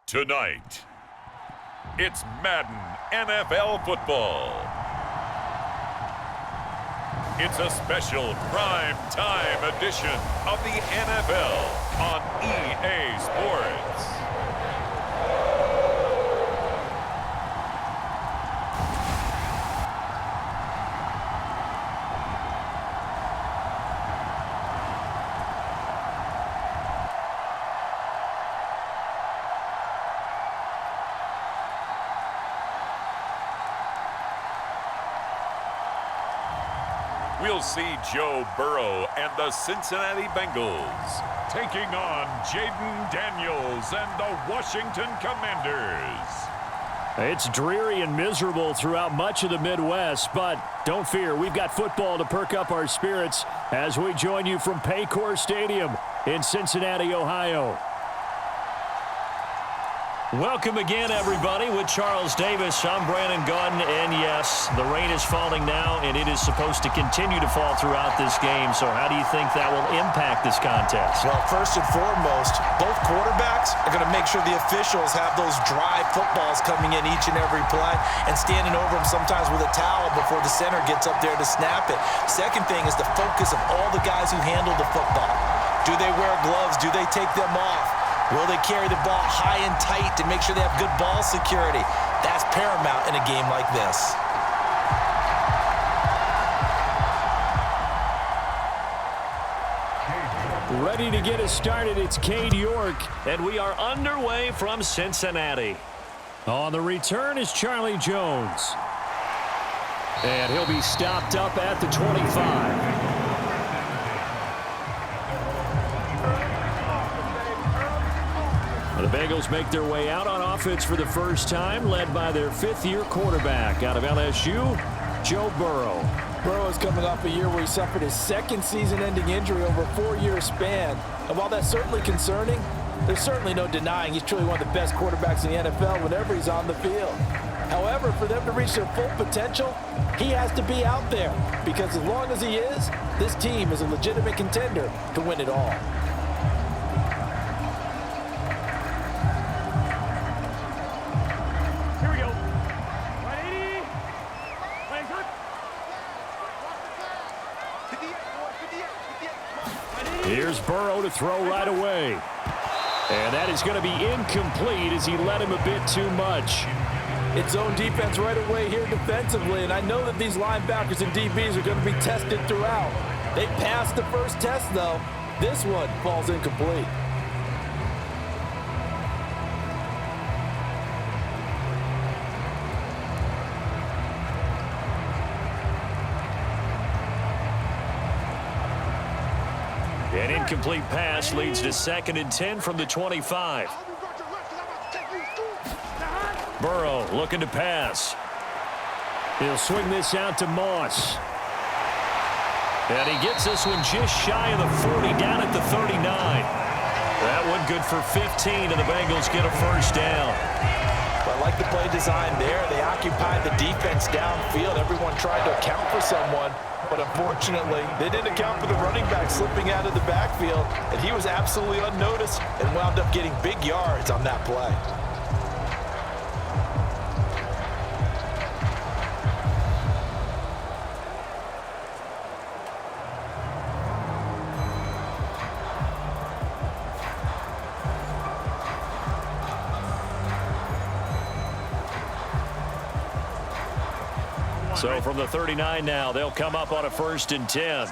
Tonight, it's Madden NFL football. It's a special prime time edition of the NFL on EA Sports. We'll see Joe Burrow and the Cincinnati Bengals taking on Jaden Daniels and the Washington Commanders. It's dreary and miserable throughout much of the Midwest, but don't fear, we've got football to perk up our spirits as we join you from Paycor Stadium in Cincinnati, Ohio. Welcome again, everybody, with Charles Davis. I'm Brandon Gaudin, and yes, the rain is falling now, and it is supposed to continue to fall throughout this game. So how do you think that will impact this contest? Well, first and foremost, both quarterbacks are going to make sure the officials have those dry footballs coming in each and every play and standing over them sometimes with a towel before the center gets up there to snap it. Second thing is the focus of all the guys who handle the football. Do they wear gloves? Do they take them off? Will they carry the ball high and tight to make sure they have good ball security? That's paramount in a game like this. Ready to get us started, it's Cade York, and we are underway from Cincinnati. On the return is Charlie Jones. And he'll be stopped up at the 25. The Bengals make their way out on offense for the first time, led by their fifth-year quarterback out of LSU, Joe Burrow. Burrow is coming off a year where he suffered his second season-ending injury over a 4-year span. And while that's certainly concerning, there's certainly no denying he's truly one of the best quarterbacks in the NFL whenever he's on the field. However, for them to reach their full potential, he has to be out there. Because as long as he is, this team is a legitimate contender to win it all. Here's Burrow to throw right away. And that is going to be incomplete as he led him a bit too much. It's zone defense right away here defensively, and I know that these linebackers and DBs are going to be tested throughout. They passed the first test, though. This one falls incomplete. An incomplete pass leads to 2nd and 10 from the 25. Burrow looking to pass. He'll swing this out to Moss. And he gets this one just shy of the 40, down at the 39. That one good for 15, and the Bengals get a first down. Well, I like the play design there. They occupied the defense downfield. Everyone tried to account for someone. But unfortunately, they didn't account for the running back slipping out of the backfield, and he was absolutely unnoticed and wound up getting big yards on that play. So from the 39 now, they'll come up on a 1st and 10.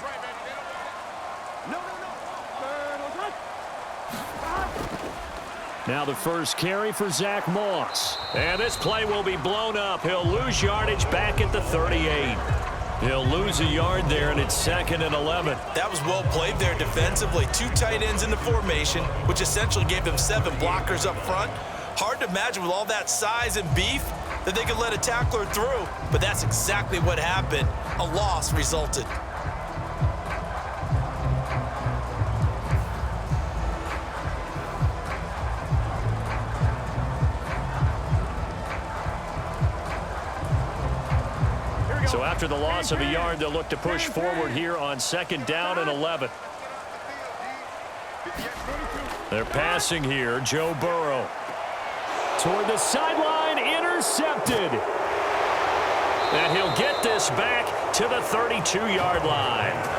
Now the first carry for Zach Moss. And this play will be blown up. He'll lose yardage back at the 38. He'll lose a yard there, and it's 2nd and 11. That was well played there defensively. 2 tight ends in the formation, which essentially gave them 7 blockers up front. Hard to imagine with all that size and beef that they could let a tackler through, but that's exactly what happened. A loss resulted. So after the loss of a yard, they'll look to push forward here on 2nd down and 11. They're passing here, Joe Burrow. toward the sideline, intercepted. And he'll get this back to the 32-yard line.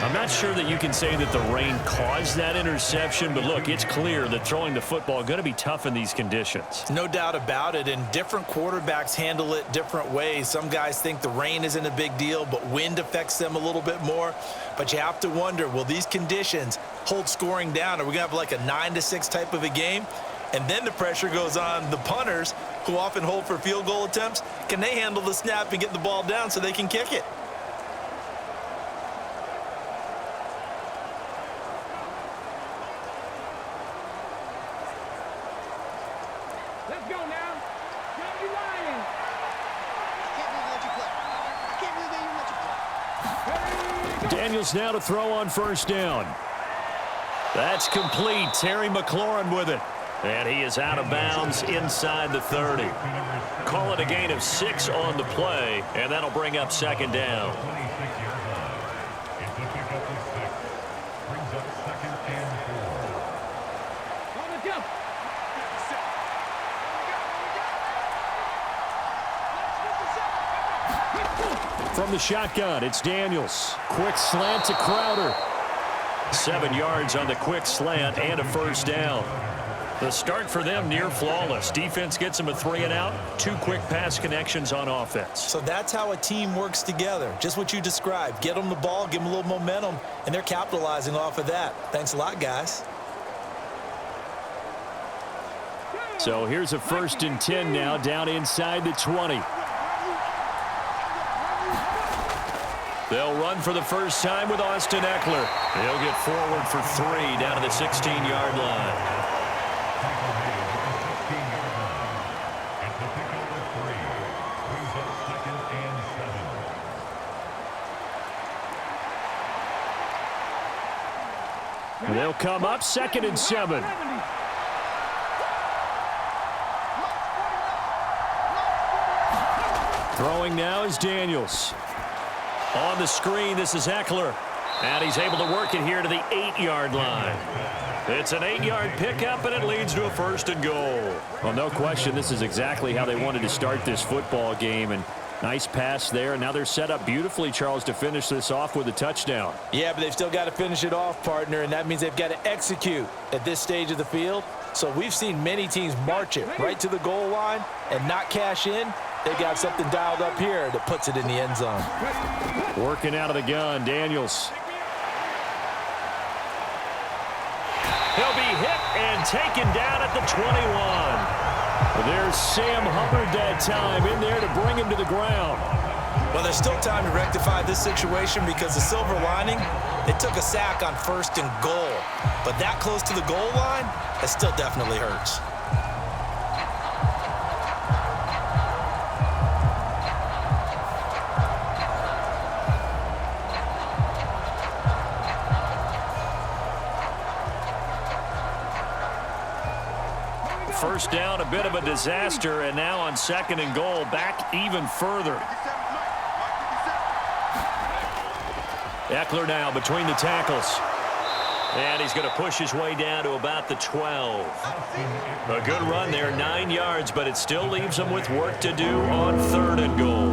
I'm not sure that you can say that the rain caused that interception, but look, it's clear that throwing the football is going to be tough in these conditions. No doubt about it, and different quarterbacks handle it different ways. Some guys think the rain isn't a big deal, but wind affects them a little bit more. But you have to wonder, will these conditions hold scoring down? Are we going to have like a 9-6 type of a game? And then the pressure goes on the punters, who often hold for field goal attempts. Can they handle the snap and get the ball down so they can kick it? Daniels now to throw on first down. That's complete. Terry McLaurin with it. And he is out of bounds inside the 30. Call it a gain of 6 on the play, and that'll bring up second down. From the shotgun, it's Daniels. Quick slant to Crowder. 7 yards on the quick slant and a first down. The start for them near flawless. Defense gets them a 3-and-out. 2 quick pass connections on offense. So that's how a team works together. Just what you described. Get them the ball, give them a little momentum, and they're capitalizing off of that. Thanks a lot, guys. So here's a 1st and 10 now down inside the 20. They'll run for the first time with Austin Ekeler. He'll get forward for 3 down to the 16-yard line. They'll come up 2nd and 7. Throwing now is Daniels. On the screen, this is Ekeler. And he's able to work it here to the 8-yard line. It's an 8-yard pickup, and it leads to a 1st and goal. Well, no question, this is exactly how they wanted to start this football game. And nice pass there. And now they're set up beautifully, Charles, to finish this off with a touchdown. Yeah, but they've still got to finish it off, partner, and that means they've got to execute at this stage of the field. So we've seen many teams march it right to the goal line and not cash in. They got something dialed up here that puts it in the end zone. Working out of the gun, Daniels. He'll be hit and taken down at the 21. There's Sam Hubbard that time in there to bring him to the ground. Well, there's still time to rectify this situation because the silver lining, they took a sack on 1st and goal. But that close to the goal line, that still definitely hurts. First down, a bit of a disaster, and now on 2nd and goal, back even further. Ekeler now between the tackles. And he's going to push his way down to about the 12. A good run there, 9 yards, but it still leaves him with work to do on 3rd and goal.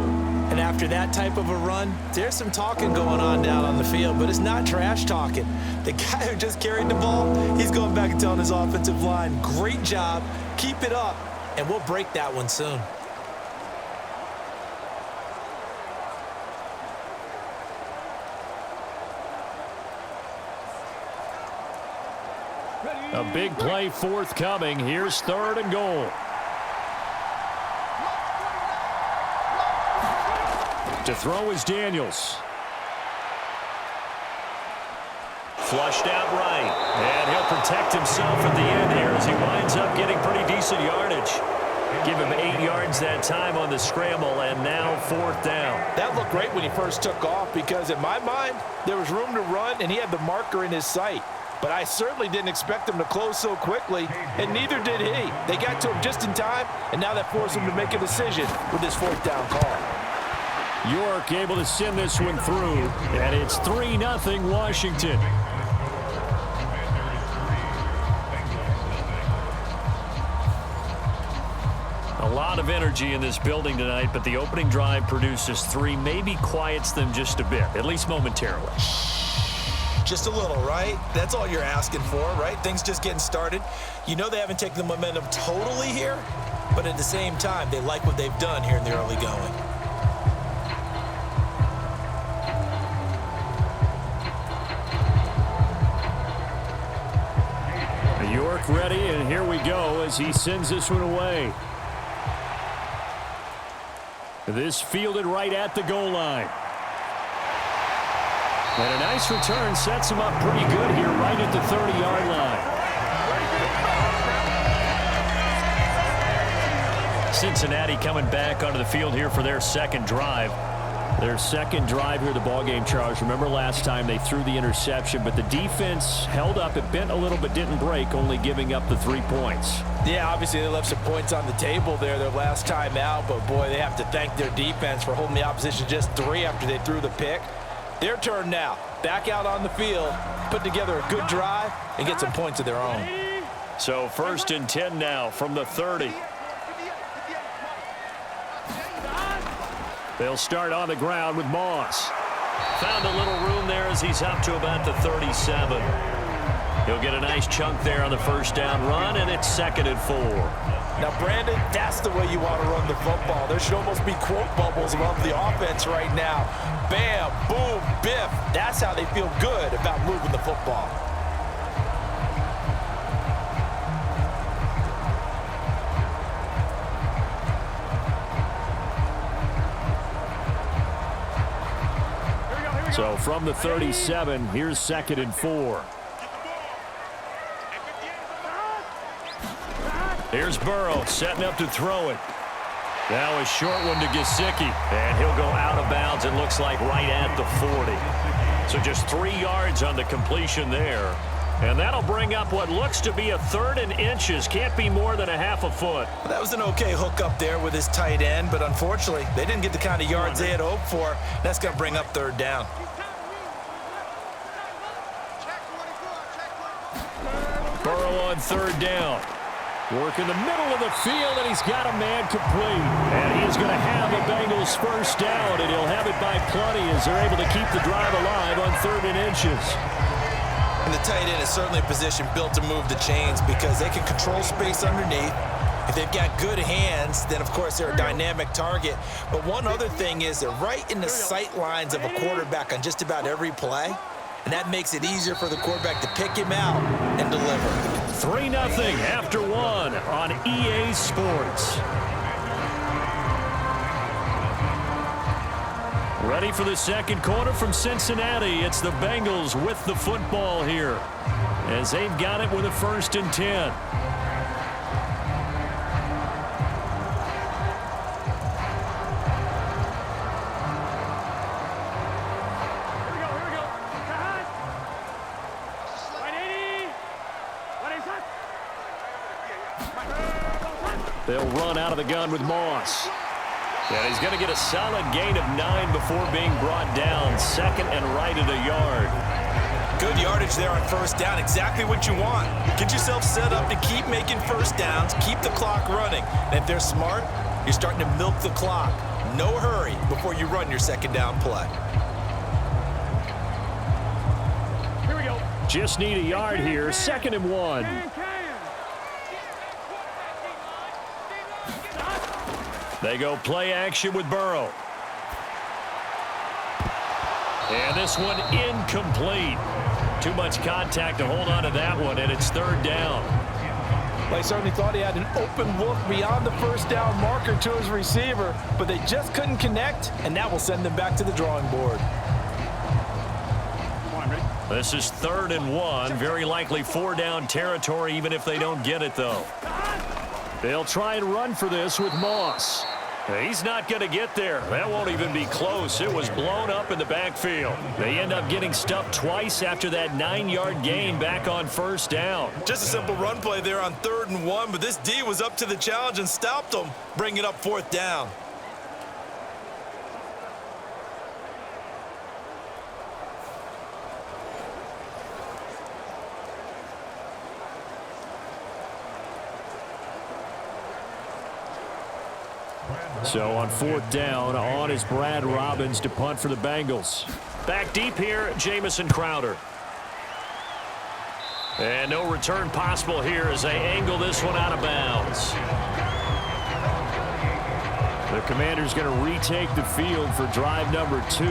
And after that type of a run, there's some talking going on down on the field, but it's not trash talking. The guy who just carried the ball, he's going back and telling his offensive line, great job, keep it up, and we'll break that one soon. A big play forthcoming. Here's 3rd and goal. To throw is Daniels. Flushed out right. And he'll protect himself at the end here as he winds up getting pretty decent yardage. Give him 8 yards that time on the scramble, and now 4th down. That looked great when he first took off because in my mind, there was room to run, and he had the marker in his sight. But I certainly didn't expect him to close so quickly, and neither did he. They got to him just in time, and now that forced him to make a decision with this 4th down call. York able to send this one through, and it's 3-0 Washington. lot of energy in this building tonight, but the opening drive produces 3, maybe quiets them just a bit, at least momentarily. Just a little, right? That's all you're asking for, right? Things just getting started. You know they haven't taken the momentum totally here, but at the same time, they like what they've done here in the early going. York ready, and here we go as he sends this one away. This fielded right at the goal line. And a nice return sets him up pretty good here right at the 30-yard line. Cincinnati coming back onto the field here for their second drive. Their second drive here of the ballgame, Charles. Remember last time they threw the interception, but the defense held up. It bent a little but didn't break, only giving up the 3 points. Yeah, obviously they left some points on the table there their last time out, but boy, they have to thank their defense for holding the opposition just 3 after they threw the pick. Their turn now. Back out on the field, put together a good drive, and get some points of their own. So 1st and 10 now from the 30. They'll start on the ground with Moss. Found a little room there as he's up to about the 37. He'll get a nice chunk there on the first down run, and it's 2nd and 4. Now, Brandon, that's the way you want to run the football. There should almost be quote bubbles above the offense right now. Bam, boom, biff. That's how they feel good about moving the football. So from the 37, here's 2nd and 4. Here's Burrow setting up to throw it. Now a short one to Gesicki, and he'll go out of bounds, it looks like right at the 40. So just 3 yards on the completion there. And that'll bring up what looks to be a 3rd and inches. Can't be more than a half a foot. Well, that was an okay hook up there with his tight end, but unfortunately, they didn't get the kind of yards they had hoped for. That's going to bring up 3rd down. Burrow on 3rd down. Work in the middle of the field, and he's got a man complete. And he's going to have the Bengals first down, and he'll have it by plenty as they're able to keep the drive alive on 3rd and inches. And the tight end is certainly a position built to move the chains because they can control space underneath. If they've got good hands, then, of course, they're a dynamic target. But one other thing is they're right in the sight lines of a quarterback on just about every play, and that makes it easier for the quarterback to pick him out and deliver. 3-0 after 1 on EA Sports. Ready for the second quarter from Cincinnati. It's the Bengals with the football here as they've got it with a 1st and 10. They'll run out of the gun with Moss. And he's going to get a solid gain of 9 before being brought down. 2nd and right at a yard. Good yardage there on 1st down. Exactly what you want. Get yourself set up to keep making 1st downs. Keep the clock running. And if they're smart, you're starting to milk the clock. No hurry before you run your 2nd down play. Here we go. Just need a yard here. 2nd and 1. They go play action with Burrow. And this one incomplete. Too much contact to hold on to that one, and it's 3rd down. Well, he certainly thought he had an open look beyond the 1st down marker to his receiver, but they just couldn't connect, and that will send them back to the drawing board. This is 3rd and 1. Very likely 4-down territory, even if they don't get it, though. They'll try and run for this with Moss. He's not going to get there. That won't even be close. It was blown up in the backfield. They end up getting stuffed twice after that 9-yard gain back on 1st down. Just a simple run play there on 3rd and 1, but this D was up to the challenge and stopped them, bringing up 4th down. So on 4th down, on is Brad Robbins to punt for the Bengals. Back deep here, Jamison Crowder. And no return possible here as they angle this one out of bounds. The Commanders going to retake the field for drive number 2.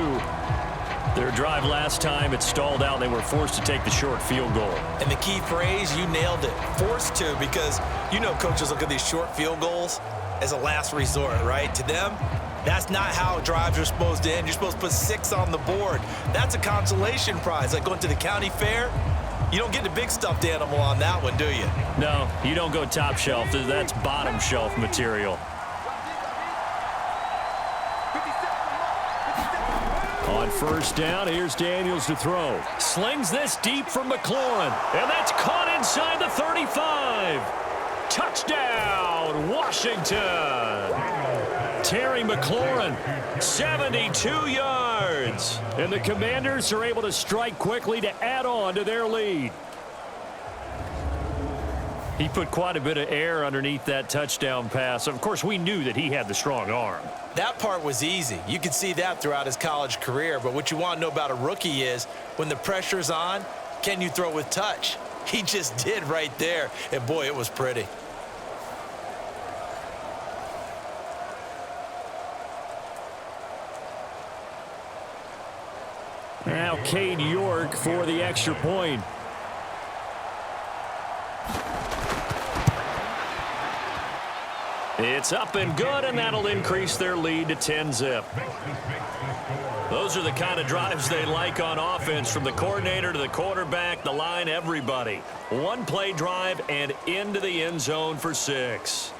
Their drive last time, it stalled out. They were forced to take the short field goal. And the key phrase, you nailed it, forced to, because you know coaches look at these short field goals as a last resort, right? To them, that's not how drives are supposed to end. You're supposed to put 6 on the board. That's a consolation prize, like going to the county fair. You don't get the big stuffed animal on that one, do you? No, you don't go top shelf. That's bottom shelf material. On 1st down, here's Daniels to throw. Slings this deep for McLaurin, and that's caught inside the 35. Touchdown, Washington. Terry McLaurin, 72 yards. And the Commanders are able to strike quickly to add on to their lead. He put quite a bit of air underneath that touchdown pass. Of course, we knew that he had the strong arm. That part was easy. You could see that throughout his college career. But what you want to know about a rookie is when the pressure's on, can you throw with touch? He just did right there. And, boy, it was pretty. Now Cade York for the extra point. It's up and good, and that'll increase their lead to 10-zip. Those are the kind of drives they like on offense, from the coordinator to the quarterback, the line, everybody. One-play drive and into the end zone for 6.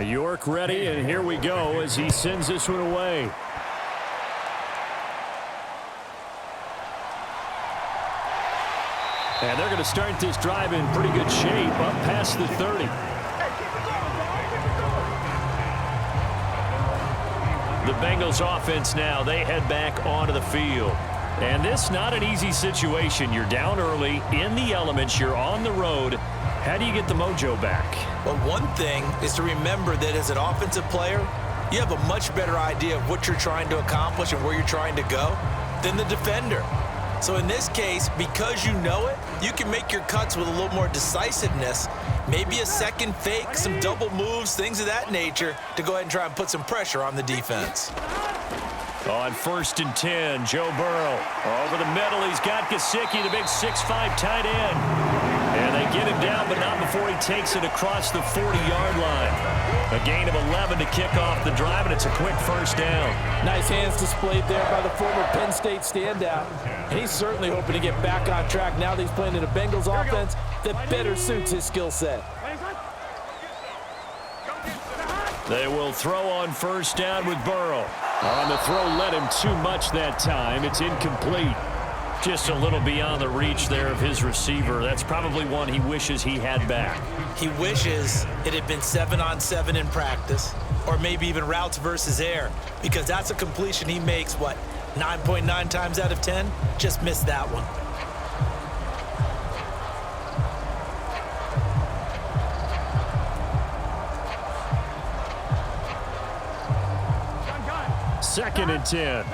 York ready, and here we go as he sends this one away. And they're going to start this drive in pretty good shape, up past the 30. The Bengals offense now, they head back onto the field. And this not an easy situation. You're down early, in the elements, you're on the road. How do you get the mojo back? Well, one thing is to remember that as an offensive player, you have a much better idea of what you're trying to accomplish and where you're trying to go than the defender. So in this case, because you know it, you can make your cuts with a little more decisiveness, maybe a second fake, some double moves, things of that nature, to go ahead and try and put some pressure on the defense. On 1st and 10, Joe Burrow over the middle. He's got Gesicki, the big 6'5" tight end. And they get him down, but not before he takes it across the 40-yard line. A gain of 11 to kick off the drive, and it's a quick 1st down. Nice hands displayed there by the former Penn State standout. And he's certainly hoping to get back on track now that he's playing in a Bengals offense that better suits his skill set. They will throw on 1st down with Burrow. On the throw, led him too much that time. It's incomplete. Just a little beyond the reach there of his receiver. That's probably one he wishes he had back. He wishes it had been 7-on-7 in practice, or maybe even routes versus air, because that's a completion he makes, what, 9.9 times out of 10? Just missed that one. Second and 10.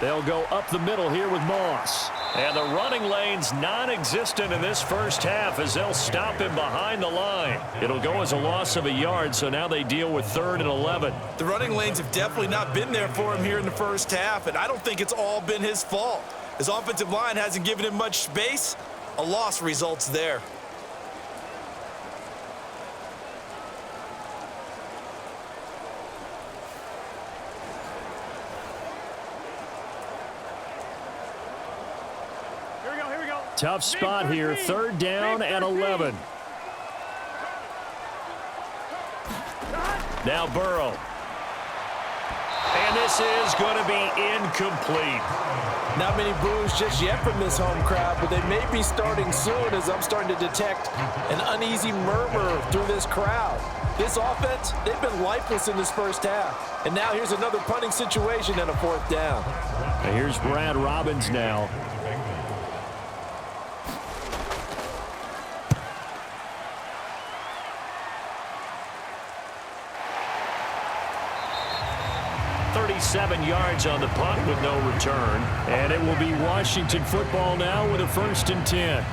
They'll go up the middle here with Moss. And the running lane's non-existent in this first half as they'll stop him behind the line. It'll go as a loss of a yard, so now they deal with 3rd and 11. The running lanes have definitely not been there for him here in the first half, and I don't think it's all been his fault. His offensive line hasn't given him much space. A loss results there. Here Tough spot here, 3rd down and 11. Now Burrow. And this is going to be incomplete. Not many boos just yet from this home crowd, but they may be starting soon as I'm starting to detect an uneasy murmur through this crowd. This offense, they've been lifeless in this first half. And now here's another punting situation and a 4th down. And here's Brad Robbins now. Seven yards on the punt with no return. And it will be Washington football now with a 1st and 10.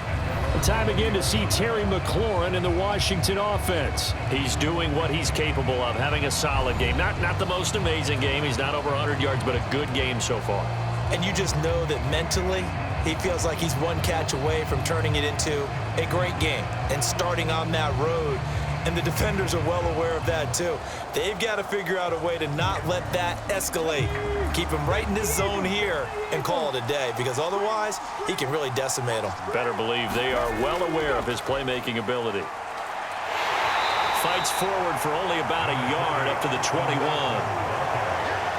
Time again to see Terry McLaurin in the Washington offense. He's doing what he's capable of, having a solid game. Not the most amazing game. He's not over 100 yards, but a good game so far. And you just know that mentally, he feels like he's one catch away from turning it into a great game and starting on that road. And the defenders are well aware of that, too. They've got to figure out a way to not let that escalate. Keep him right in this zone here and call it a day, because otherwise, he can really decimate them. Better believe they are well aware of his playmaking ability. Fights forward for only about a yard up to the 21.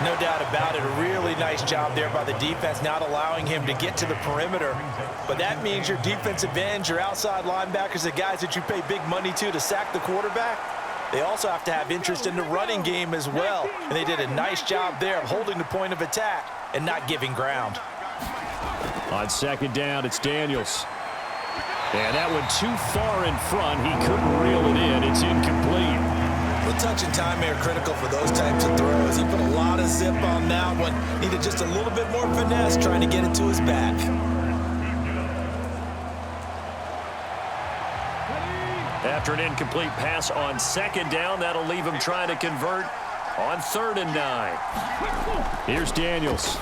No doubt about it. A really nice job there by the defense, not allowing him to get to the perimeter. But that means your defensive ends, your outside linebackers, the guys that you pay big money to sack the quarterback, they also have to have interest in the running game as well. And they did a nice job there of holding the point of attack and not giving ground. On 2nd down, it's Daniels. And that one too far in front. He couldn't reel it in. It's incomplete. The touch and time are critical for those types of throws. He put a lot of zip on that one. Needed just a little bit more finesse trying to get it to his back. After an incomplete pass on 2nd down, that'll leave him trying to convert on 3rd and 9. Here's Daniels.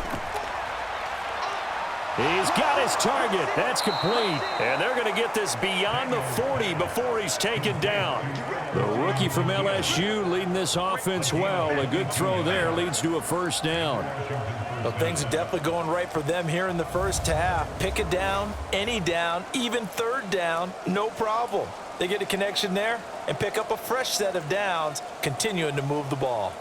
He's got his target. That's complete. And they're going to get this beyond the 40 before he's taken down. The rookie from LSU leading this offense well. A good throw there leads to a 1st down. Well, things are definitely going right for them here in the first half. Pick a down, any down, even 3rd down, no problem. They get a connection there and pick up a fresh set of downs, continuing to move the ball.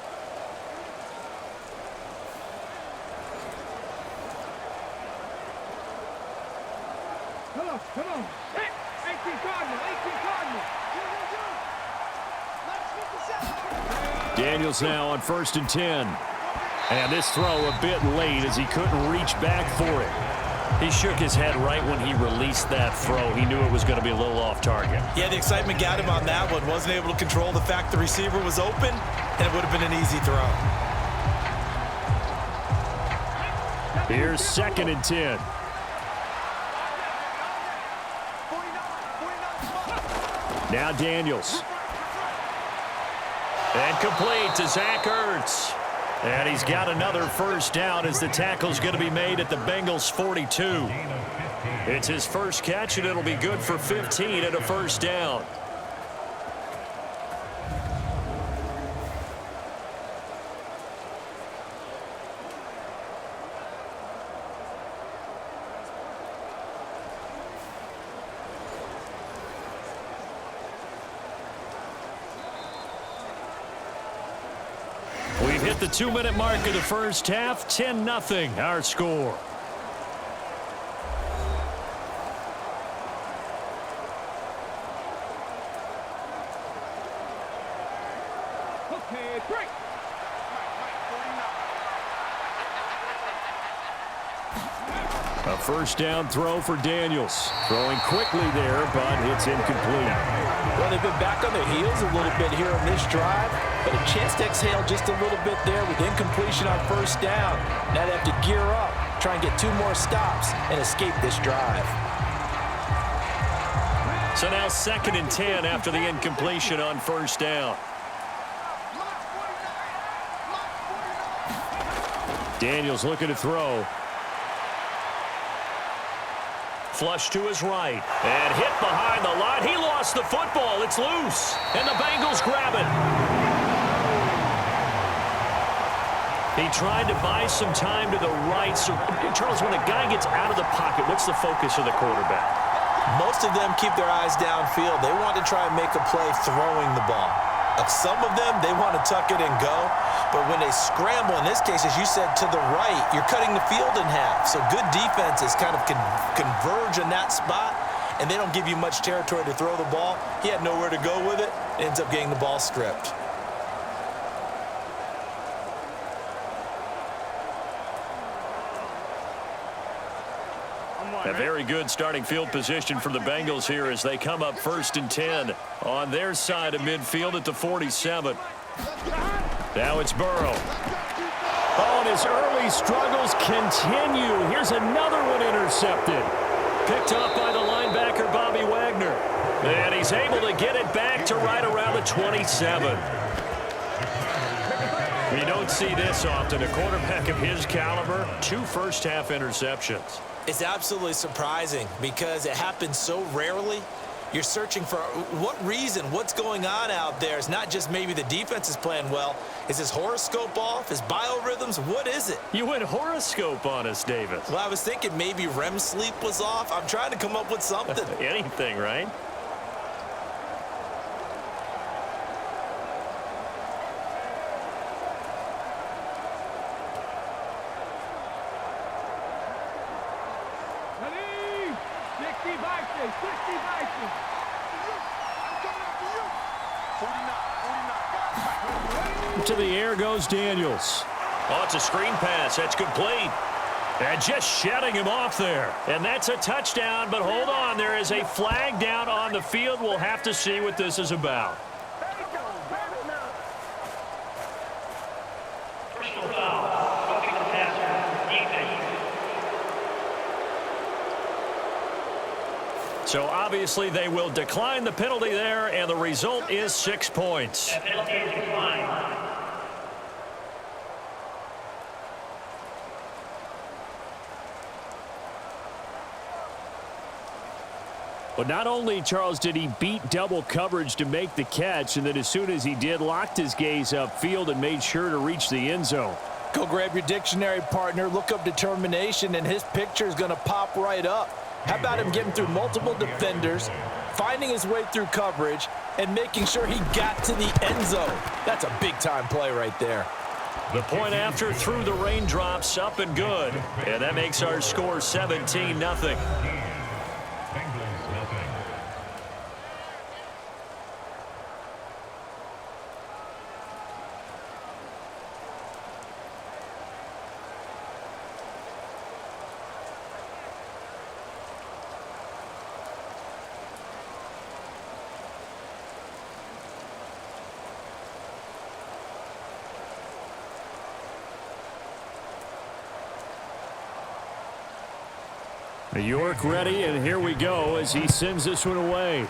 Come on. Hey, 18 Cardinal. Daniels now on 1st and 10. And this throw a bit late as he couldn't reach back for it. He shook his head right when he released that throw. He knew it was going to be a little off target. Yeah, the excitement got him on that one. Wasn't able to control the fact the receiver was open, and it would have been an easy throw. Here's 2nd and 10. Now Daniels. And complete to Zach Ertz. And he's got another 1st down as the tackle's going to be made at the Bengals 42. It's his first catch, and it'll be good for 15 and a 1st down. We've hit the 2-minute mark of the first half. 10-0 our score. Okay, break. A 1st down throw for Daniels. Throwing quickly there, but it's incomplete. Well, they've been back on their heels a little bit here on this drive, but a chance to exhale just a little bit there with incompletion on 1st down. Now they have to gear up, try and get 2 more stops and escape this drive. So now 2nd and 10 after the incompletion on 1st down. Daniels looking to throw. Flush to his right. And hit behind the line. He lost the football. It's loose. And the Bengals grab it. He tried to buy some time to the right. So, Charles, when a guy gets out of the pocket, what's the focus of the quarterback? Most of them keep their eyes downfield. They want to try and make a play throwing the ball. Some of them, they want to tuck it and go. But when they scramble, in this case, as you said, to the right, you're cutting the field in half. So good defenses kind of converge in that spot, and they don't give you much territory to throw the ball. He had nowhere to go with it. Ends up getting the ball stripped. A very good starting field position for the Bengals here as they come up 1st and 10 on their side of midfield at the 47. Now it's Burrow. Oh, and his early struggles continue. Here's another one intercepted. Picked up by the linebacker, Bobby Wagner. And he's able to get it back to right around the 27. You don't see this often. A quarterback of his caliber, 2 first-half interceptions. It's absolutely surprising because it happens so rarely. You're searching for what reason, what's going on out there. It's not just maybe the defense is playing well. Is his horoscope off? His biorhythms? What is it? You went horoscope on us, Davis. Well, I was thinking maybe REM sleep was off. I'm trying to come up with something. Anything, right? To the air goes Daniels. Oh, it's a screen pass. That's complete. And just shutting him off there. And that's a touchdown, but hold on. There is a flag down on the field. We'll have to see what this is about. So obviously they will decline the penalty there, and the result is 6 points. That penalty is declined. But not only, Charles, did he beat double coverage to make the catch, and then as soon as he did, locked his gaze upfield and made sure to reach the end zone. Go grab your dictionary, partner, look up determination, and his picture is going to pop right up. How about him getting through multiple defenders, finding his way through coverage, and making sure he got to the end zone? That's a big-time play right there. The point after through the raindrops, up and good. And that makes our score 17-0. York ready, and here we go as he sends this one away.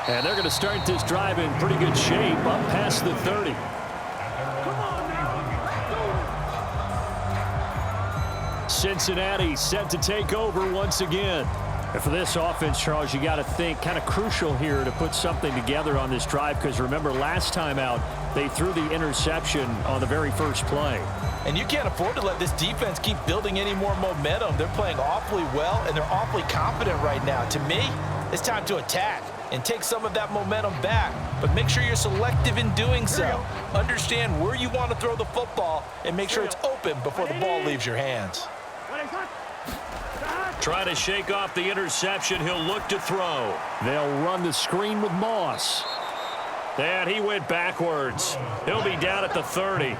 And they're going to start this drive in pretty good shape, up past the 30. Cincinnati set to take over once again. And for this offense, Charles, you got to think kind of crucial here to put something together on this drive, because remember last time out they threw the interception on the very first play. And you can't afford to let this defense keep building any more momentum. They're playing awfully well, and they're awfully confident right now. To me, it's time to attack and take some of that momentum back. But make sure you're selective in doing so. Understand where you want to throw the football and make sure it's open before the ball leaves your hands. Try to shake off the interception. He'll look to throw. They'll run the screen with Moss. And he went backwards. He'll be down at the 30.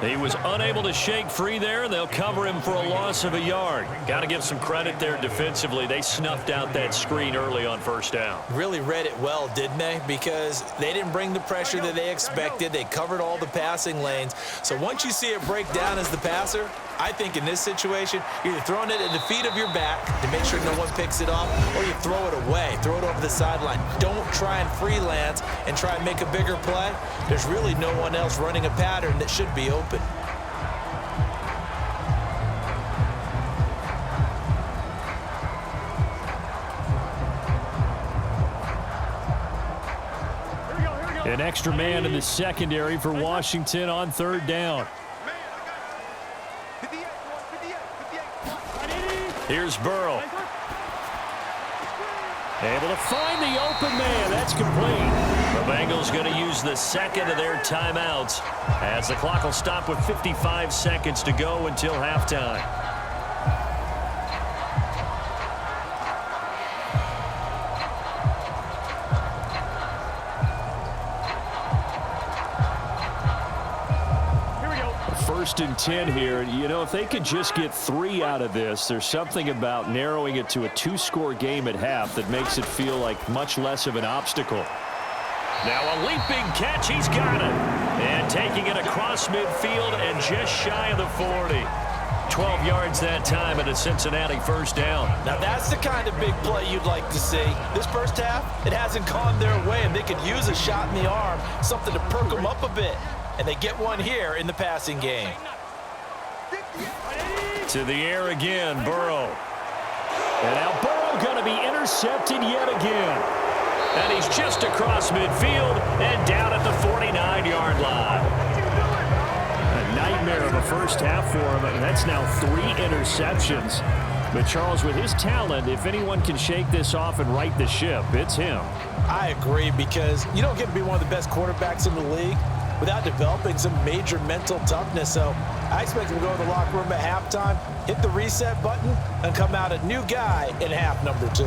He was unable to shake free there. They'll cover him for a loss of a yard. Got to give some credit there defensively. They snuffed out that screen early on first down. Really read it well, didn't they? Because they didn't bring the pressure that they expected. They covered all the passing lanes. So once you see it break down as the passer, I think in this situation, you're either throwing it at the feet of your back to make sure no one picks it off, or you throw it away, throw it over the sideline. Don't try and freelance and try and make a bigger play. There's really no one else running a pattern that should be open. An extra man in the secondary for Washington on third down. Here's Burrow. Able to find the open man. That's complete. The Bengals going to use the second of their timeouts as the clock will stop with 55 seconds to go until halftime. First and 10 here. You know, if they could just get 3 out of this, there's something about narrowing it to a 2-score game at half that makes it feel like much less of an obstacle. Now a leaping catch. He's got it. And taking it across midfield and just shy of the 40. 12 yards that time at a Cincinnati first down. Now that's the kind of big play you'd like to see. This first half, it hasn't gone their way, and they could use a shot in the arm, something to perk them up a bit. And they get one here in the passing game. To the air again, Burrow. And now Burrow going to be intercepted yet again. And he's just across midfield and down at the 49-yard line. A nightmare of a first half for him, and that's now 3 interceptions. But Charles, with his talent, if anyone can shake this off and right the ship, it's him. I agree, because you don't get to be one of the best quarterbacks in the league without developing some major mental toughness. So I expect him to go to the locker room at halftime, hit the reset button, and come out a new guy in half number 2.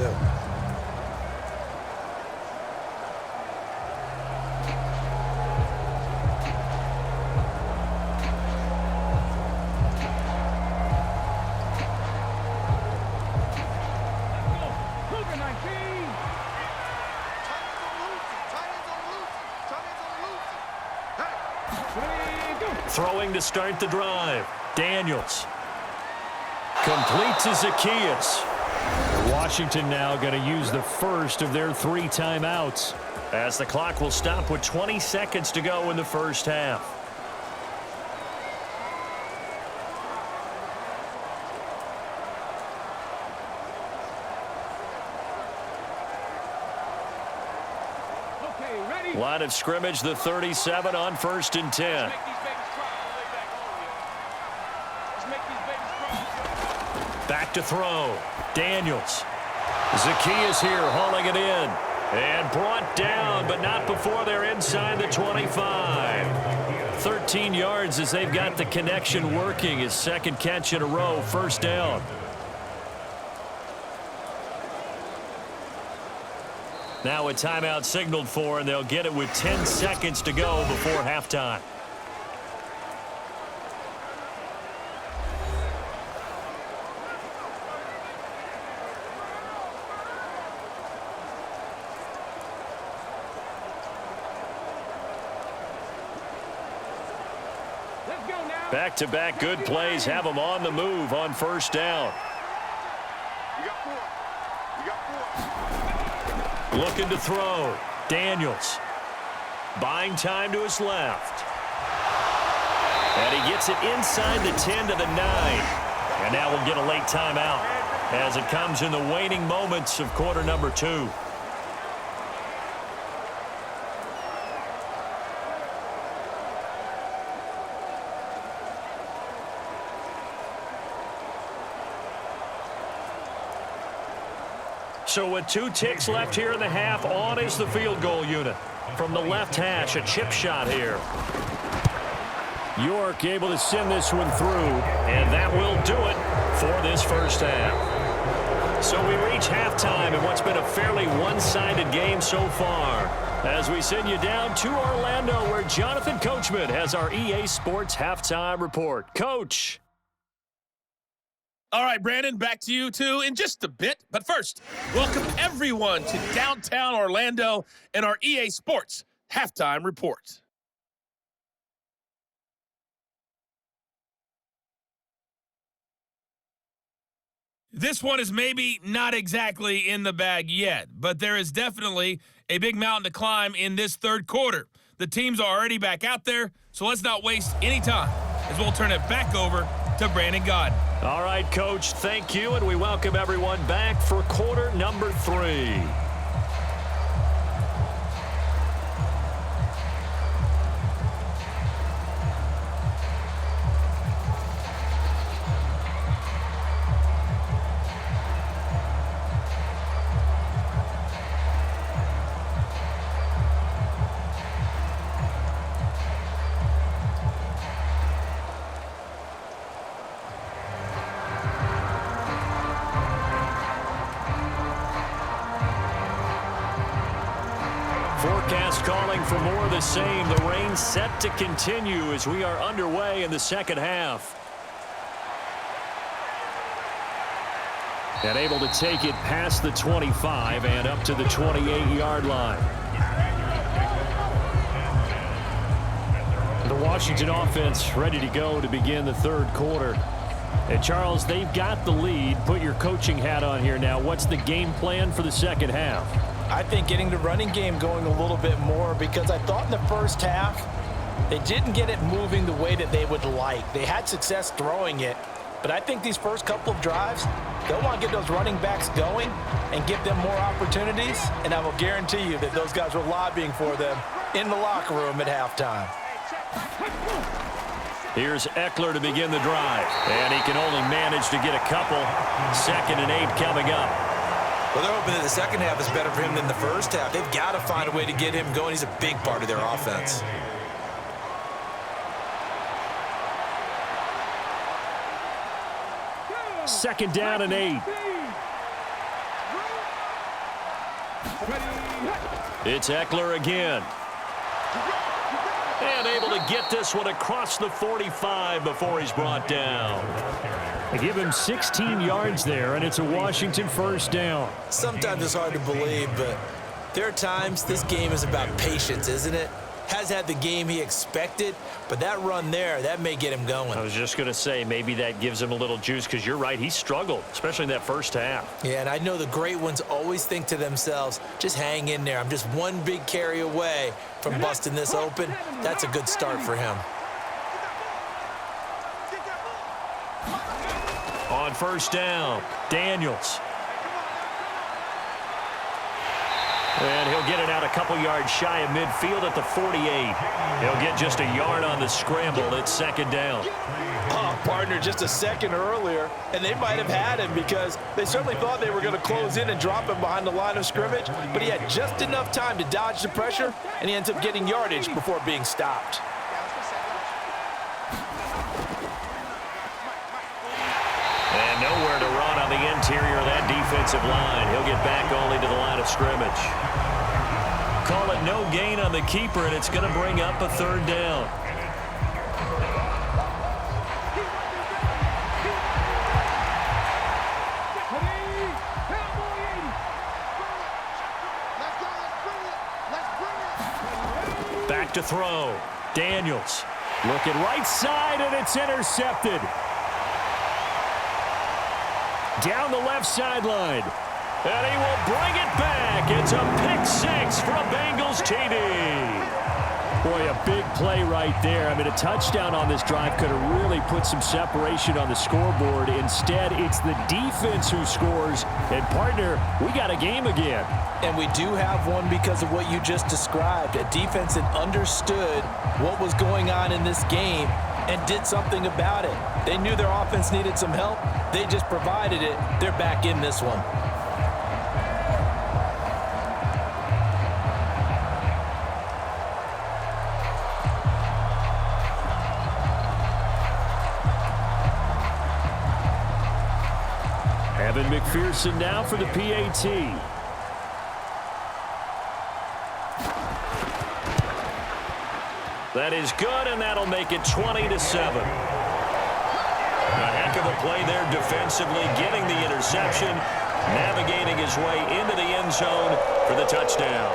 Throwing to start the drive. Daniels. Complete to Zacchaeus. Washington now going to use the first of their 3 timeouts as the clock will stop with 20 seconds to go in the first half. Okay, ready? Line of scrimmage, the 37 on first and 10. Back to throw. Daniels. Zacchaeus here hauling it in. And brought down, but not before they're inside the 25. 13 yards as they've got the connection working. His second catch in a row, first down. Now a timeout signaled for, and they'll get it with 10 seconds to go before halftime. Back-to-back good plays have them on the move on first down. Looking to throw. Daniels. Buying time to his left. And he gets it inside the 10 to the 9. And now we'll get a late timeout as it comes in the waning moments of quarter number 2. So with 2 ticks left here in the half, on is the field goal unit. From the left hash, a chip shot here. York able to send this one through, and that will do it for this first half. So we reach halftime in what's been a fairly one-sided game so far, as we send you down to Orlando, where Jonathan Coachman has our EA Sports halftime report. Coach. All right, Brandon, back to you two in just a bit. But first, welcome everyone to downtown Orlando and our EA Sports halftime report. This one is maybe not exactly in the bag yet, but there is definitely a big mountain to climb in this third quarter. The teams are already back out there, so let's not waste any time as we'll turn it back over to Brandon Godden. All right, Coach, thank you, and we welcome everyone back for quarter number 3. forecast calling for more of the same. The rain set to continue as we are underway in the second half. And able to take it past the 25 and up to the 28-yard line. The Washington offense ready to go to begin the third quarter. And Charles, they've got the lead. Put your coaching hat on here now. What's the game plan for the second half? I think getting the running game going a little bit more, because I thought in the first half they didn't get it moving the way that they would like. They had success throwing it, but I think these first couple of drives, they'll want to get those running backs going and give them more opportunities, and I will guarantee you that those guys were lobbying for them in the locker room at halftime. Here's Ekeler to begin the drive, and he can only manage to get a couple. 2nd and 8 coming up. Well, they're hoping that the second half is better for him than the first half. They've got to find a way to get him going. He's a big part of their offense. Second down and 8. It's Ekeler again. And able to get this one across the 45 before he's brought down. They give him 16 yards there, and it's a Washington first down. Sometimes it's hard to believe, but there are times this game is about patience, isn't it? Has had the game he expected, but that run there, that may get him going. I was just going to say, maybe that gives him a little juice, because you're right, he struggled, especially in that first half. Yeah, and I know the great ones always think to themselves, just hang in there. I'm just one big carry away from busting this open. That's a good start for him. On first down, Daniels. And he'll get it out a couple yards shy of midfield at the 48. He'll get just a yard on the scramble. It's second down. Oh, partner, just a second earlier, and they might have had him, because they certainly thought they were going to close in and drop him behind the line of scrimmage, but he had just enough time to dodge the pressure, and he ends up getting yardage before being stopped. And nowhere to run on the interior of that defensive line. He'll get back only to the line of scrimmage. Call it no gain on the keeper, and it's going to bring up a third down. Back to throw. Daniels looking right side, and it's intercepted. Down the left sideline. And he will bring it back. It's a pick-6 for a Bengals TD. Boy, a big play right there. I mean, a touchdown on this drive could have really put some separation on the scoreboard. Instead, it's the defense who scores. And, partner, we got a game again. And we do have one because of what you just described. A defense that understood what was going on in this game and did something about it. They knew their offense needed some help. They just provided it. They're back in this one. Evan McPherson now for the PAT. That is good, and that'll make it 20-7. A heck of a play there defensively, getting the interception, navigating his way into the end zone for the touchdown.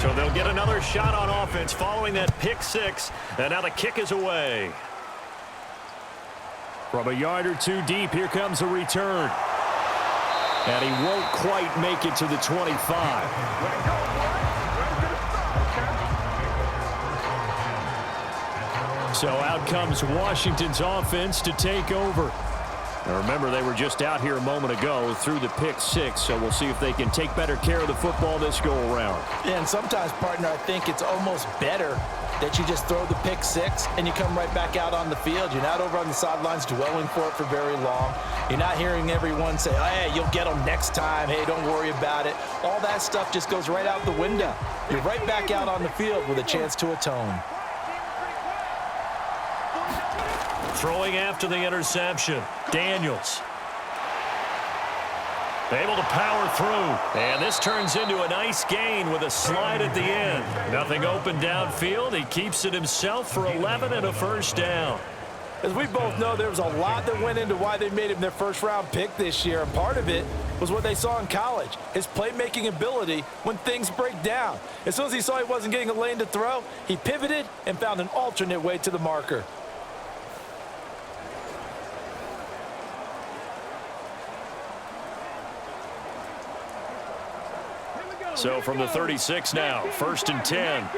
So they'll get another shot on offense following that pick-6, and now the kick is away. From a yard or two deep, here comes a return. And he won't quite make it to the 25. So out comes Washington's offense to take over. Now remember, they were just out here a moment ago through the pick six, so we'll see if they can take better care of the football this go-around. Yeah, and sometimes, partner, I think it's almost better that you just throw the pick six and you come right back out on the field. You're not over on the sidelines dwelling for it for very long. You're not hearing everyone say, oh, hey, you'll get them next time. Hey, don't worry about it. All that stuff just goes right out the window. You're right back out on the field with a chance to atone. Throwing after the interception, Daniels. Able to power through. And this turns into a nice gain with a slide at the end. Nothing open downfield. He keeps it himself for 11 and a first down. As we both know, there was a lot that went into why they made him their first-round pick this year, and part of it was what they saw in college, his playmaking ability when things break down. As soon as he saw he wasn't getting a lane to throw, he pivoted and found an alternate way to the marker. So from the 36 now, 1st and 10.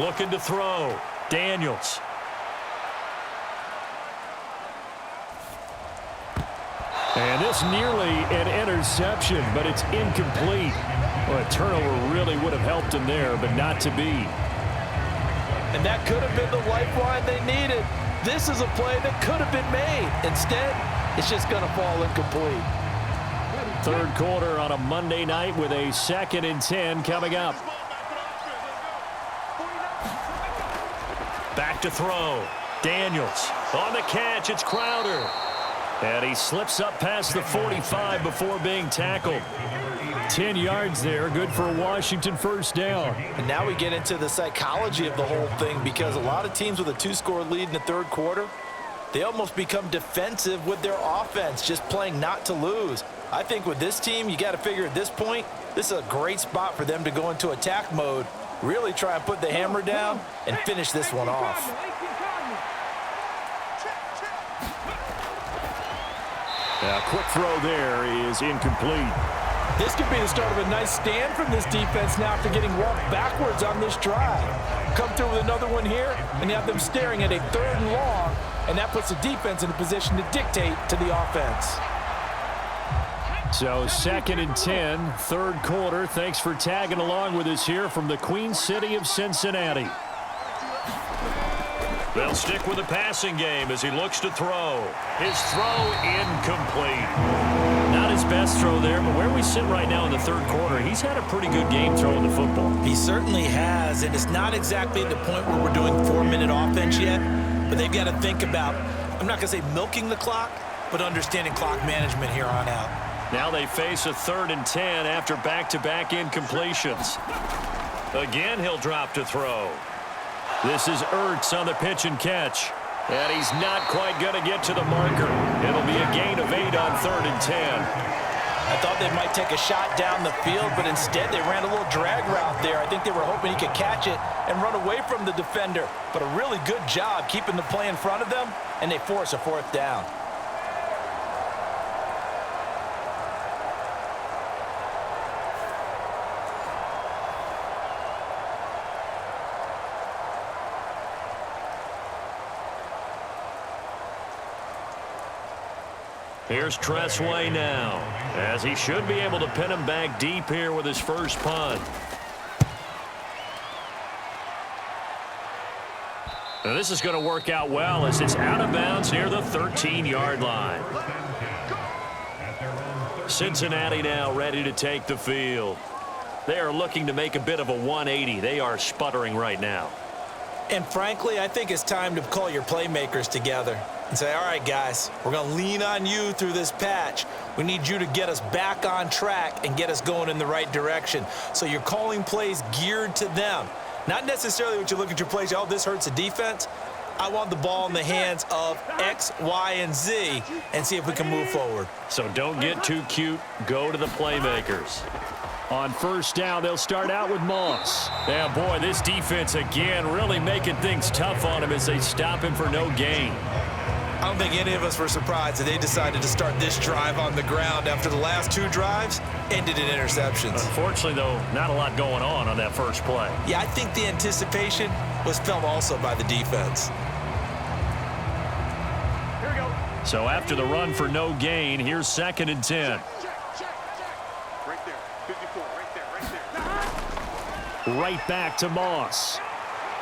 Looking to throw. Daniels. And this nearly an interception, but it's incomplete. Well, a turnover really would have helped him there, but not to be. And that could have been the lifeline they needed. This is a play that could have been made. Instead, it's just going to fall incomplete. Third quarter on a Monday night with a 2nd and 10 coming up. Back to throw. Daniels on the catch. It's Crowder. And he slips up past the 45 before being tackled. 10 yards there. Good for a Washington first down. And now we get into the psychology of the whole thing, because a lot of teams with a 2-score lead in the third quarter, they almost become defensive with their offense, just playing not to lose. I think with this team, you got to figure at this point, this is a great spot for them to go into attack mode, really try and put the hammer down and finish this one off. A quick throw there is incomplete. This could be the start of a nice stand from this defense now after getting walked backwards on this drive. Come through with another one here, and you have them staring at a 3rd and long, and that puts the defense in a position to dictate to the offense. So 2nd and 10, third quarter. Thanks for tagging along with us here from the Queen City of Cincinnati. They'll stick with the passing game as he looks to throw. His throw incomplete. Not his best throw there, but where we sit right now in the third quarter, he's had a pretty good game throwing the football. He certainly has, and it's not exactly at the point where we're doing 4-minute offense yet, but they've got to think about, I'm not going to say milking the clock, but understanding clock management here on out. Now they face a 3rd and 10 after back-to-back incompletions. Again, he'll drop to throw. This is Ertz on the pitch and catch. And he's not quite going to get to the marker. It'll be a gain of 8 on 3rd and 10. I thought they might take a shot down the field, but instead they ran a little drag route there. I think they were hoping he could catch it and run away from the defender. But a really good job keeping the play in front of them, and they force a 4th down. Here's Tressway now, as he should be able to pin him back deep here with his first punt. Now this is going to work out well as it's out of bounds near the 13-yard line. Cincinnati now ready to take the field. They are looking to make a bit of a 180. They are sputtering right now. And frankly, I think it's time to call your playmakers together and say, all right, guys, we're going to lean on you through this patch. We need you to get us back on track and get us going in the right direction. So you're calling plays geared to them. Not necessarily what you look at your plays, oh, this hurts the defense. I want the ball in the hands of X, Y, and Z and see if we can move forward. So don't get too cute. Go to the playmakers. On first down, they'll start out with Moss. Yeah, boy, this defense again really making things tough on him as they stop him for no gain. I don't think any of us were surprised that they decided to start this drive on the ground after the last 2 drives ended in interceptions. Unfortunately, though, not a lot going on that first play. Yeah, I think the anticipation was felt also by the defense. Here we go. So after the run for no gain, here's 2nd and 10. Check. Right there. 54. Right there. Right back to Moss.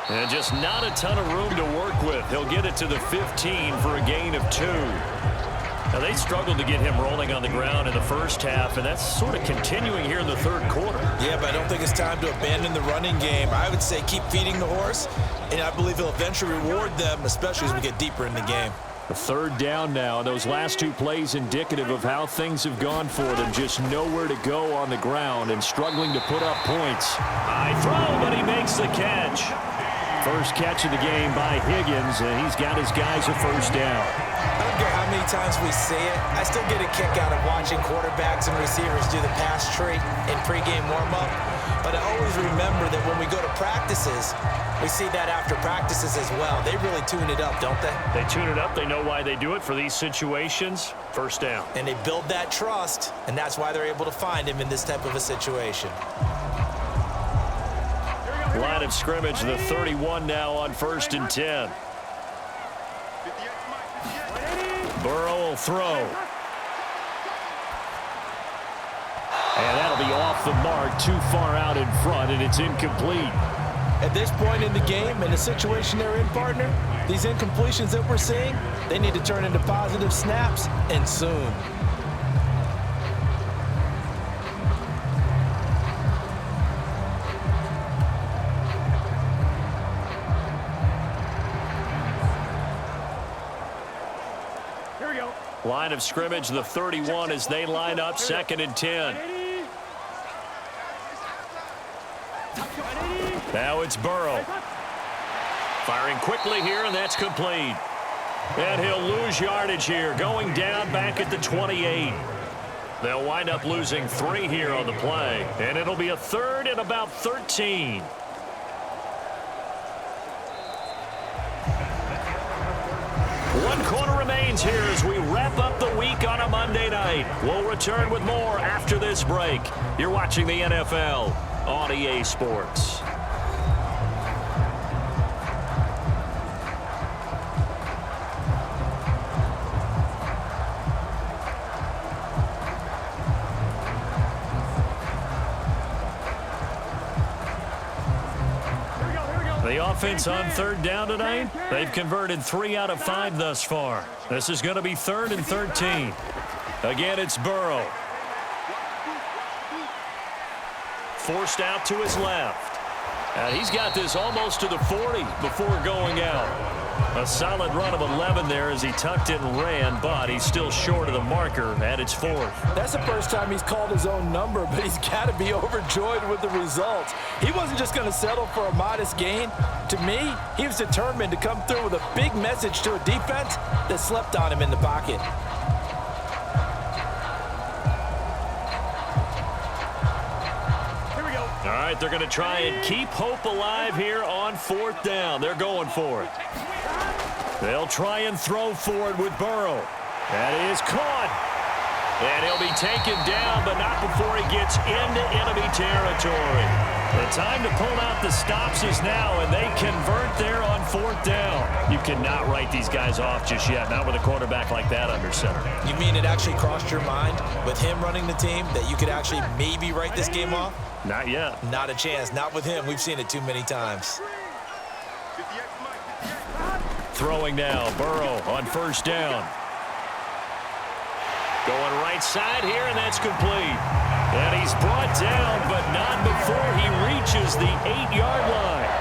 And just not a ton of room to work with. He'll get it to the 15 for a gain of 2. Now, they struggled to get him rolling on the ground in the first half, and that's sort of continuing here in the third quarter. Yeah, but I don't think it's time to abandon the running game. I would say keep feeding the horse, and I believe he'll eventually reward them, especially as we get deeper in the game. A 3rd down now. Those last 2 plays indicative of how things have gone for them. Just nowhere to go on the ground and struggling to put up points. High throw, but he makes the catch. First catch of the game by Higgins, and he's got his guys a 1st down. I don't care how many times we say it, I still get a kick out of watching quarterbacks and receivers do the pass tree in pregame warm-up. But I always remember that when we go to practices, we see that after practices as well. They really tune it up, don't they? They tune it up. They know why they do it for these situations. 1st down. And they build that trust, and that's why they're able to find him in this type of a situation. Line of scrimmage, the 31 now on 1st and 10. Burrow will throw. And that'll be off the mark, too far out in front, and it's incomplete. At this point in the game, in the situation they're in, partner, these incompletions that we're seeing, they need to turn into positive snaps, and soon. Line of scrimmage, the 31 as they line up 2nd and 10. Now it's Burrow. Firing quickly here, and that's complete. And he'll lose yardage here, going down back at the 28. They'll wind up losing 3 here on the play, and it'll be a 3rd and about 13. One quarter remains here as we wrap up the week on a Monday night. We'll return with more after this break. You're watching the NFL on EA Sports. The offense on 3rd down tonight, they've converted 3 out of 5 thus far. This is going to be 3rd and 13. Again, it's Burrow. Forced out to his left. And he's got this almost to the 40 before going out. A solid run of 11 there as he tucked it and ran, but he's still short of the marker at its 4th. That's the first time he's called his own number, but he's got to be overjoyed with the results. He wasn't just going to settle for a modest gain. To me, he was determined to come through with a big message to a defense that slept on him in the pocket. All right, they're going to try and keep hope alive here on 4th down. They're going for it. They'll try and throw forward with Burrow. That is caught. And he'll be taken down, but not before he gets into enemy territory. The time to pull out the stops is now, and they convert there on 4th down. You cannot write these guys off just yet, not with a quarterback like that under center. You mean it actually crossed your mind with him running the team that you could actually maybe write this game off? Not yet. Not a chance. Not with him. We've seen it too many times. Throwing now, Burrow on 1st down. Going right side here, and that's complete. And he's brought down, but not before he reaches the 8-yard line.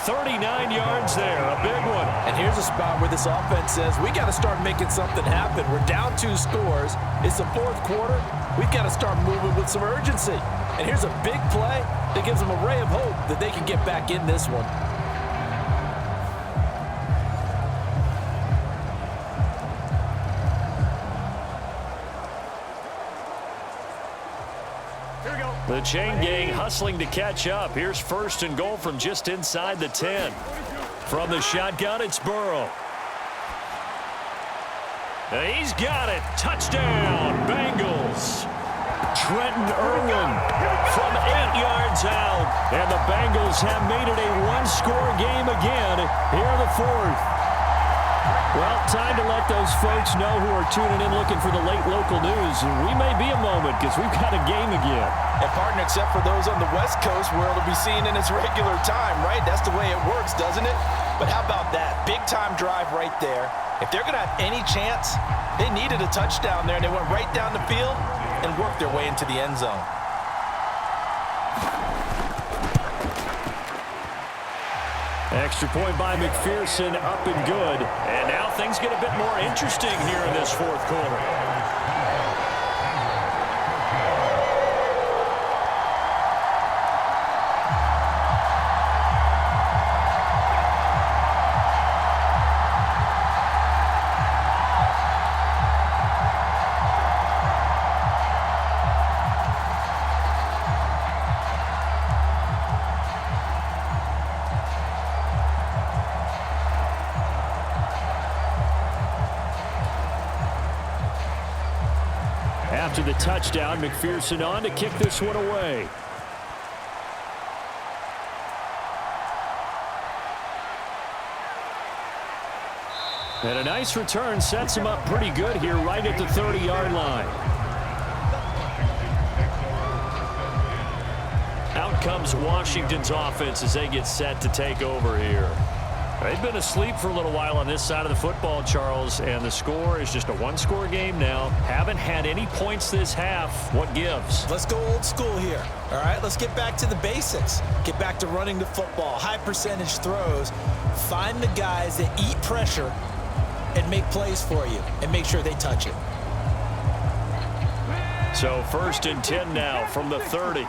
39 yards there, a big one. And here's a spot where this offense says, we got to start making something happen. We're down 2 scores. It's the 4th quarter. We've got to start moving with some urgency. And here's a big play that gives them a ray of hope that they can get back in this one. The chain gang hustling to catch up. Here's 1st and goal from just inside the 10. From the shotgun, it's Burrow. He's got it. Touchdown, Bengals. Trenton Irwin from 8 yards out. And the Bengals have made it a one-score game again here in the fourth. Well, time to let those folks know who are tuning in looking for the late local news. We may be a moment because we've got a game again. And partner, except for those on the West Coast where it'll be seen in its regular time, right? That's the way it works, doesn't it? But how about that? Big-time drive right there. If they're going to have any chance, they needed a touchdown there, and they went right down the field and worked their way into the end zone. Extra point by McPherson, up and good. And now things get a bit more interesting here in this fourth quarter. After the touchdown, McPherson on to kick this one away. And a nice return sets him up pretty good here right at the 30-yard line. Out comes Washington's offense as they get set to take over here. They've been asleep for a little while on this side of the football, Charles, and the score is just a one-score game now. Haven't had any points this half. What gives? Let's go old school here. All right, let's get back to the basics. Get back to running the football, high percentage throws. Find the guys that eat pressure and make plays for you and make sure they touch it. So 1st and 10 now from the 30.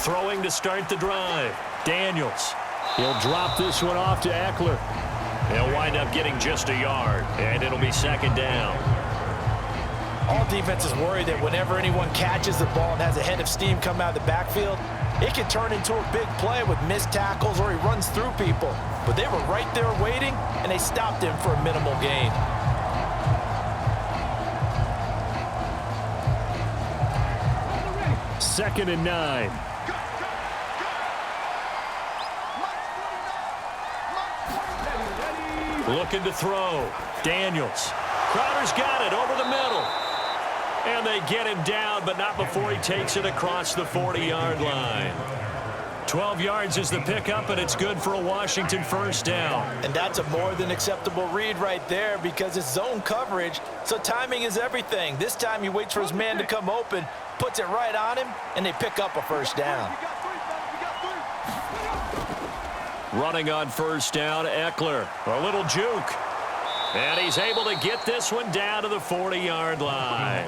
Throwing to start the drive. Daniels. He'll drop this one off to Ekeler. He'll wind up getting just a yard, and it'll be 2nd down. All defenses worry that whenever anyone catches the ball and has a head of steam come out of the backfield, it can turn into a big play with missed tackles or he runs through people. But they were right there waiting, and they stopped him for a minimal gain. Second and 9. Looking to throw. Daniels. Crowder's got it over the middle. And they get him down, but not before he takes it across the 40-yard line. 12 yards is the pickup, and it's good for a Washington 1st down. And that's a more than acceptable read right there because it's zone coverage, so timing is everything. This time he waits for his man to come open, puts it right on him, and they pick up a 1st down. Running on 1st down, Ekeler. A little juke. And he's able to get this one down to the 40-yard line.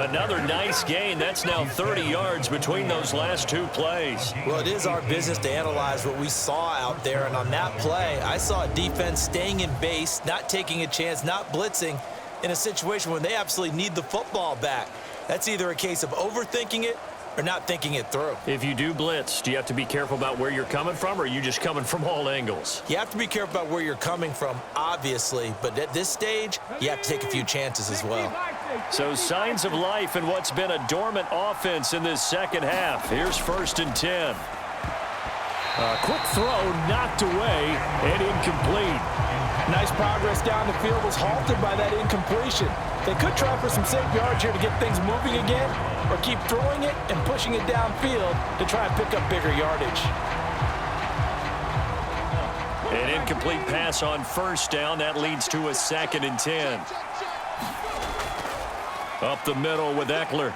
Another nice gain. That's now 30 yards between those last 2 plays. Well, it is our business to analyze what we saw out there. And on that play, I saw a defense staying in base, not taking a chance, not blitzing in a situation when they absolutely need the football back. That's either a case of overthinking it or not thinking it through. If you do blitz, do you have to be careful about where you're coming from, or are you just coming from all angles? You have to be careful about where you're coming from, obviously, but at this stage, you have to take a few chances as well. So signs of life in what's been a dormant offense in this second half. Here's 1st and 10. A quick throw knocked away and incomplete. Nice progress down the field was halted by that incompletion. They could try for some safe yards here to get things moving again, or keep throwing it and pushing it downfield to try and pick up bigger yardage. An incomplete pass on 1st down. That leads to a 2nd and 10. Up the middle with Ekeler.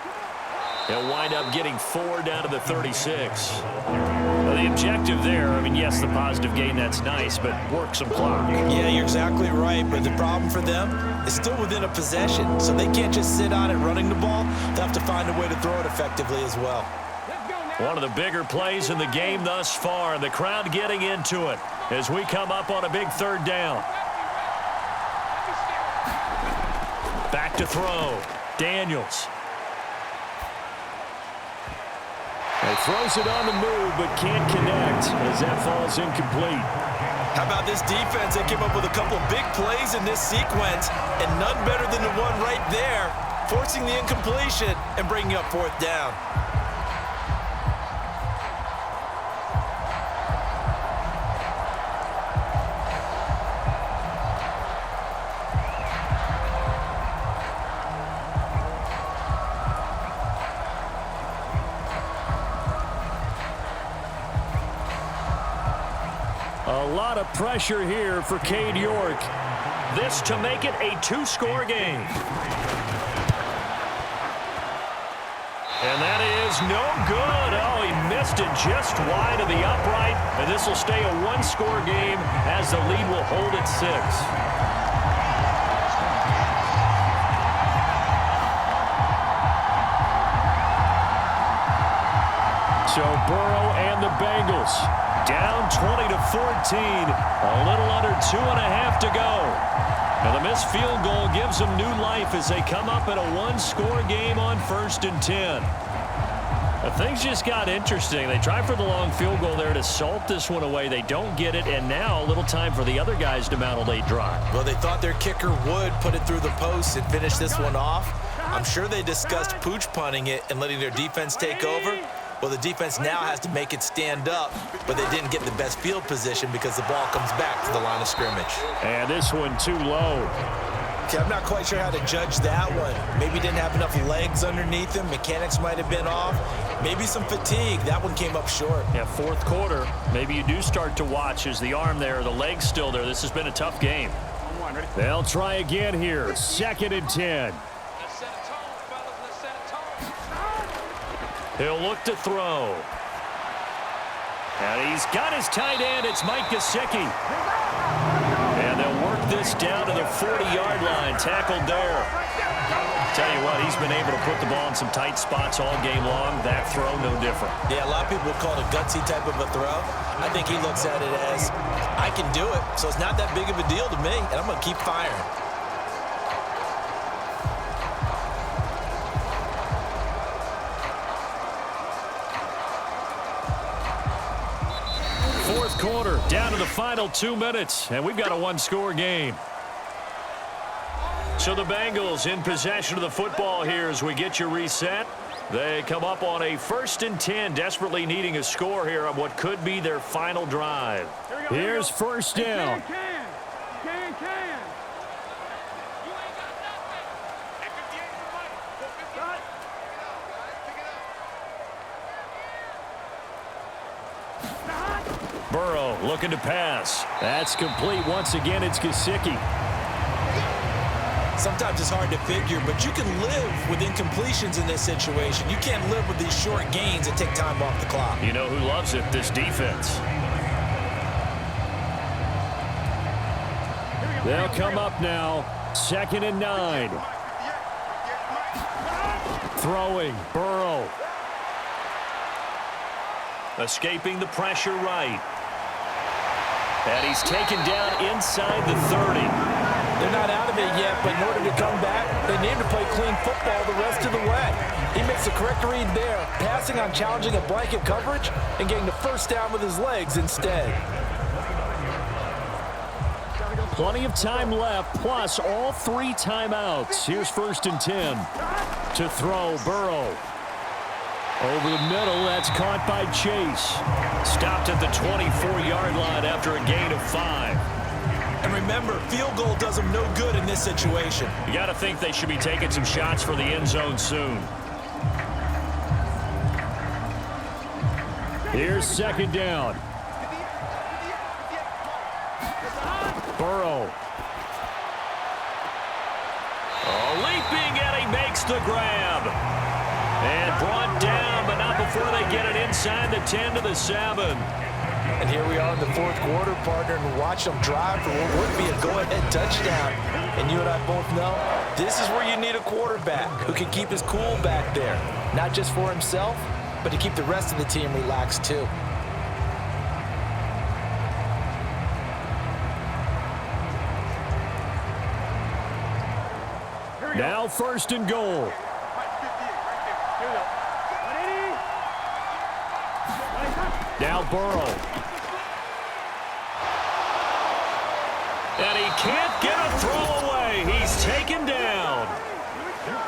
He'll wind up getting 4 down to the 36. Well, the objective there, I mean, yes, the positive gain, that's nice, but work some clock. Yeah, you're exactly right, but the problem for them is still within a possession, so they can't just sit on it running the ball. They'll have to find a way to throw it effectively as well. One of the bigger plays in the game thus far, and the crowd getting into it as we come up on a big 3rd down. Back to throw. Daniels. He throws it on the move, but can't connect as that falls incomplete. How about this defense, they came up with a couple big plays in this sequence, and none better than the one right there, forcing the incompletion and bringing up fourth down. A lot of pressure here for Cade York. This to make it a two-score game. And that is no good. Oh, he missed it just wide of the upright. And this will stay a one-score game as the lead will hold at 6. So Burrow and the Bengals down 20-14. A little under 2.5 to go. Now the missed field goal gives them new life as they come up in a one-score game on 1st and 10. Now, things just got interesting. They try for the long field goal there to salt this one away. They don't get it, and now a little time for the other guys to mount a late drive. Well, they thought their kicker would put it through the post and finish this one off. I'm sure they discussed pooch punting it and letting their defense take over. Well, the defense now has to make it stand up, but they didn't get the best field position because the ball comes back to the line of scrimmage. And this one too low. Okay, I'm not quite sure how to judge that one. Maybe didn't have enough legs underneath him. Mechanics might have been off. Maybe some fatigue. That one came up short. Yeah, fourth quarter, maybe you do start to watch as the arm there, the leg's still there. This has been a tough game. They'll try again here. 2nd and 10. He'll look to throw. And he's got his tight end. It's Mike Gesicki. And they'll work this down to the 40-yard line. Tackled there. Tell you what, he's been able to put the ball in some tight spots all game long. That throw, no different. Yeah, a lot of people call it a gutsy type of a throw. I think he looks at it as, I can do it, so it's not that big of a deal to me, and I'm going to keep firing. Fourth quarter, down to the final 2 minutes, and we've got a one-score game. So the Bengals in possession of the football here as we get you reset. They come up on a 1st and 10, desperately needing a score here on what could be their final drive. Here's first down. Burrow looking to pass. That's complete once again. It's Gesicki. Sometimes it's hard to figure, but you can live with incompletions in this situation. You can't live with these short gains that take time off the clock. You know who loves it? This defense. They'll come up now. 2nd and 9. Throwing. Burrow. Escaping the pressure right. And he's taken down inside the 30. They're not out of it yet, but in order to come back, they need to play clean football the rest of the way. He makes the correct read there, passing on challenging a blanket coverage and getting the first down with his legs instead. Plenty of time left, plus all 3 timeouts. Here's 1st and 10. To throw, Burrow. Over the middle, that's caught by Chase. Stopped at the 24-yard line after a gain of 5. And remember, field goal does them no good in this situation. You got to think they should be taking some shots for the end zone soon. Here's 2nd down. Burrow. Oh, leaping, and he makes the grab. And brought down, but not before they get it inside the 10 to the 7. And here we are in the fourth quarter, partner, and watch them drive for what would be a go-ahead touchdown. And you and I both know this is where you need a quarterback who can keep his cool back there, not just for himself, but to keep the rest of the team relaxed too. Now 1st and goal. Now Burrow. can't get a throw away. He's taken down.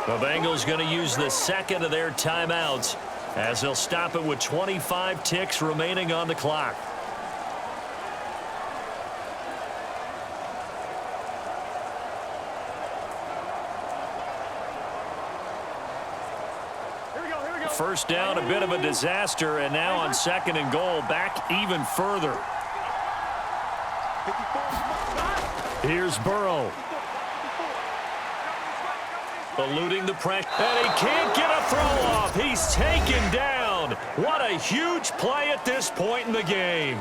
The Bengals going to use the second of their timeouts as they'll stop it with 25 ticks remaining on the clock. First down, a bit of a disaster, and now on second and goal, back even further. Here's Burrow. Eluding the pressure, and he can't get a throw off. He's taken down. What a huge play at this point in the game.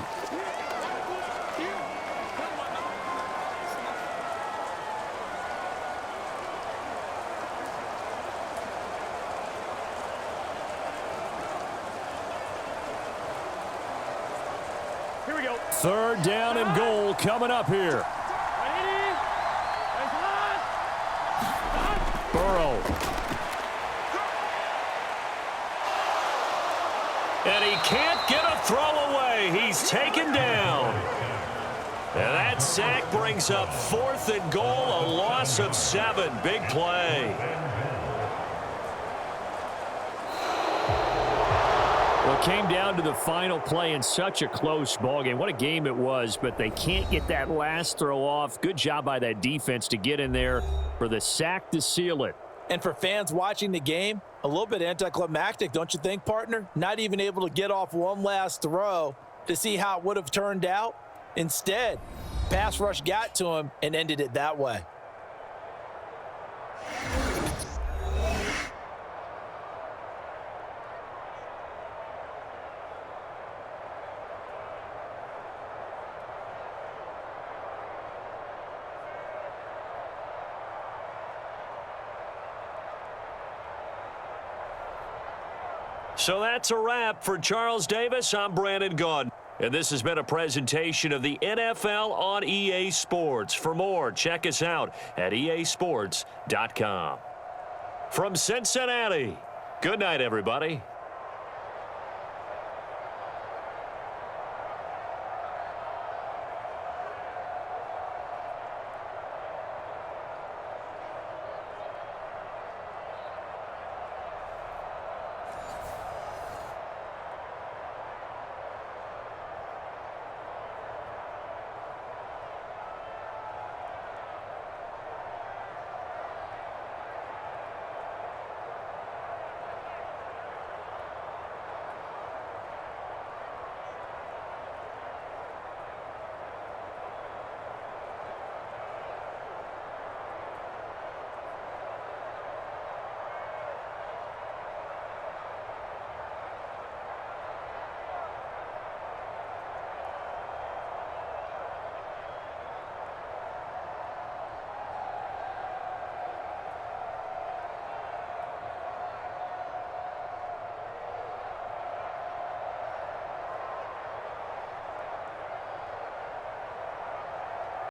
Here we go. Third down and goal coming up here. Burrow. And he can't get a throw away. He's taken down. And that sack brings up 4th and goal, a loss of 7. Big play. Well, it came down to the final play in such a close ballgame. What a game it was, but they can't get that last throw off. Good job by that defense to get in there for the sack to seal it. And for fans watching the game, a little bit anticlimactic, don't you think, partner? Not even able to get off one last throw to see how it would have turned out. Instead, pass rush got to him and ended it that way. So that's a wrap for Charles Davis. I'm Brandon Gaudin. And this has been a presentation of the NFL on EA Sports. For more, check us out at easports.com. From Cincinnati, good night, everybody.